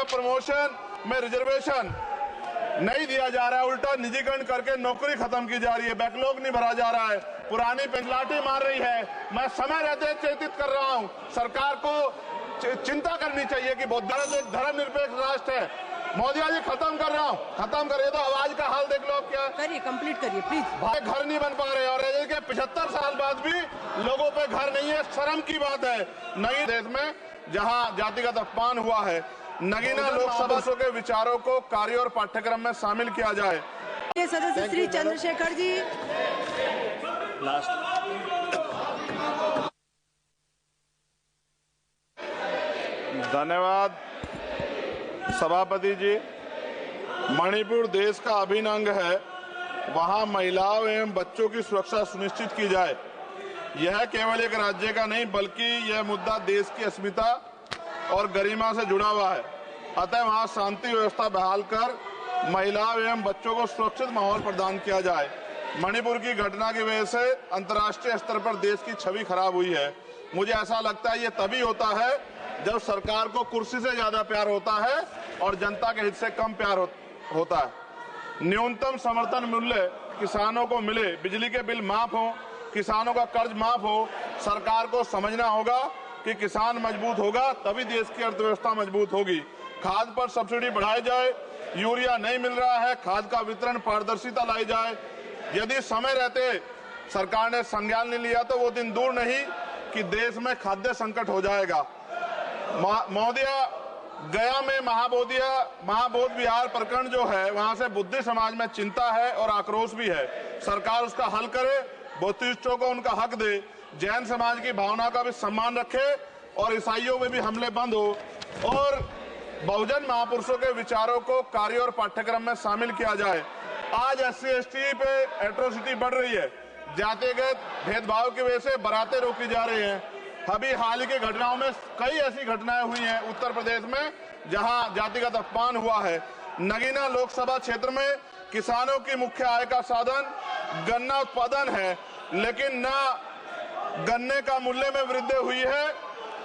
Promotion में reservation नहीं दिया जा रहा है, उल्टा निजीकरण करके नौकरी खत्म की जा रही है, बैकलॉग नहीं भरा जा रहा है, पुरानी पेंशलाटी मार रही है। मैं समय रहते चेतित कर रहा हूं, सरकार को चिंता करनी चाहिए कि भारत एक धर्मनिरपेक्ष राष्ट्र है। मोदी जी खत्म कर रहा हूँ, खत्म करिए। तो आवाज का हाल देख लो आप, क्या करिए, कंप्लीट करिए प्लीज। भाई घर नहीं बन पा रहे और के 75 साल बाद भी लोगों पे घर नहीं है, शर्म की बात है। नई देश में जहाँ जातिगत अपमान हुआ है, नगीना लोकसभा के विचारों को कार्य और पाठ्यक्रम में शामिल किया जाए। सदस्य श्री चंद्रशेखर जी। धन्यवाद सभापति जी। मणिपुर देश का अभिन्न अंग है, वहां महिलाओं एवं बच्चों की सुरक्षा सुनिश्चित की जाए। यह केवल एक राज्य का नहीं बल्कि यह मुद्दा देश की अस्मिता और गरिमा से जुड़ा हुआ है। अतः वहां शांति व्यवस्था बहाल कर महिलाओं एवं बच्चों को सुरक्षित माहौल प्रदान किया जाए। मणिपुर की घटना की वजह से अंतर्राष्ट्रीय स्तर पर देश की छवि खराब हुई है। मुझे ऐसा लगता है ये तभी होता है जब सरकार को कुर्सी से ज्यादा प्यार होता है और जनता के हित से कम प्यार होता है। न्यूनतम समर्थन मूल्य किसानों को मिले, बिजली के बिल माफ हो, किसानों का कर्ज माफ हो। सरकार को समझना होगा कि किसान मजबूत होगा तभी देश की अर्थव्यवस्था मजबूत होगी। खाद पर सब्सिडी बढ़ाई जाए, यूरिया नहीं मिल रहा है, खाद का वितरण पारदर्शिता लाई जाए। यदि समय रहते सरकार ने संज्ञान नहीं लिया तो वो दिन दूर नहीं कि देश में खाद्य संकट हो जाएगा। महोदया, गया में महाबोध विहार प्रकरण जो है, वहां से बुद्धि समाज में चिंता है और आक्रोश भी है। सरकार उसका हल करे, बौद्धिस्टों को उनका हक दे, जैन समाज की भावना का भी सम्मान रखे और ईसाइयों में भी हमले बंद हो और बहुजन महापुरुषों के विचारों को कार्य और पाठ्यक्रम में शामिल किया जाए। आज SC/ST पे एट्रोसिटी बढ़ रही है, जातिगत भेदभाव की वजह से बारातें रोकी जा रही हैं। अभी हाल की घटनाओं में कई ऐसी घटनाएं हुई हैं उत्तर प्रदेश में जहां जातिगत अपमान हुआ है। नगीना लोकसभा क्षेत्र में किसानों की मुख्य आय का साधन गन्ना उत्पादन है, लेकिन न गन्ने का मूल्य में वृद्धि हुई है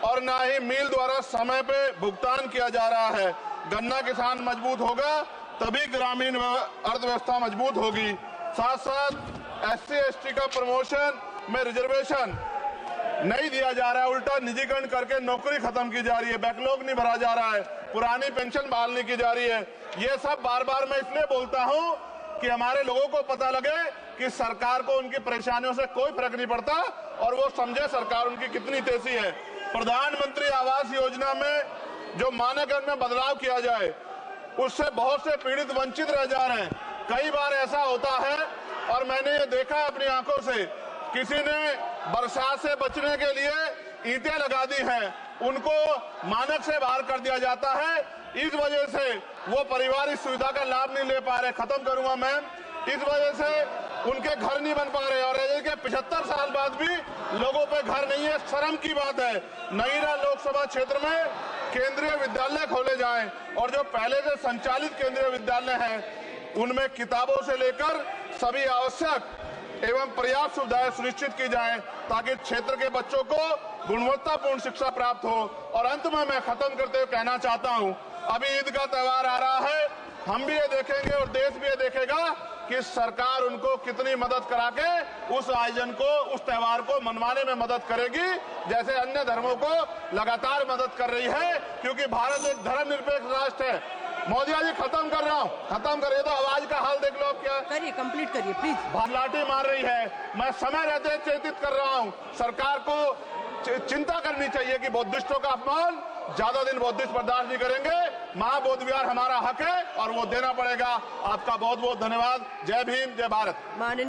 और न ही मिल द्वारा समय पे भुगतान किया जा रहा है। गन्ना किसान मजबूत होगा तभी ग्रामीण अर्थव्यवस्था मजबूत होगी। साथ साथ SC/ST का प्रमोशन में रिजर्वेशन नहीं दिया जा रहा है, उल्टा निजीकरण करके नौकरी खत्म की जा रही है, बैकलॉग नहीं भरा जा रहा है, पुरानी पेंशन बहाल नहीं की जा रही है। ये सब बार बार मैं इसलिए बोलता हूं कि हमारे लोगों को पता लगे कि सरकार को उनकी परेशानियों से कोई फर्क नहीं पड़ता और वो समझे सरकार उनकी कितनी तेजी है। प्रधानमंत्री आवास योजना में जो मानक में बदलाव किया जाए, उससे बहुत से पीड़ित वंचित रह जा रहे हैं। कई बार ऐसा होता है और मैंने ये देखा अपनी आंखों से, किसी ने बरसात से बचने के लिए ईंटें लगा दी हैं, उनको मानक से बाहर कर दिया जाता है। इस वजह से वो परिवार इस सुविधा का लाभ नहीं ले पा रहे। खत्म करूंगा मैं। इस वजह से उनके घर नहीं बन पा रहे और के 75 साल बाद भी लोगों पे घर नहीं है, शर्म की बात है। नगीना लोकसभा क्षेत्र में केंद्रीय विद्यालय खोले जाएं और जो पहले से संचालित केंद्रीय विद्यालय हैं उनमें किताबों से लेकर सभी आवश्यक एवं पर्याप्त सुविधाएं सुनिश्चित की जाएं ताकि क्षेत्र के बच्चों को गुणवत्तापूर्ण शिक्षा प्राप्त हो। और अंत में मैं खत्म करते हुए कहना चाहता हूं, अभी ईद का त्योहार आ रहा है, हम भी ये देखेंगे और देश भी ये देखेगा कि सरकार उनको कितनी मदद करा के उस आयोजन को, उस त्योहार को मनवाने में मदद करेगी, जैसे अन्य धर्मों को लगातार मदद कर रही है, क्योंकि भारत एक धर्मनिरपेक्ष राष्ट्र है। मोदी जी खत्म कर रहा हूँ, खत्म करिए। तो आवाज का हाल देख लो आप, क्या करिए, कंप्लीट करिए प्लीज। लाठी मार रही है। मैं समय रहते चेतित कर रहा हूँ, सरकार को चिंता करनी चाहिए कि बौद्धिस्टों का अपमान, ज्यादा दिन बौद्धिस्ट बर्दाश्त नहीं करेंगे। महाबोध विहार हमारा हक है और वो देना पड़ेगा। आपका बहुत बहुत धन्यवाद। जय भीम, जय भारत।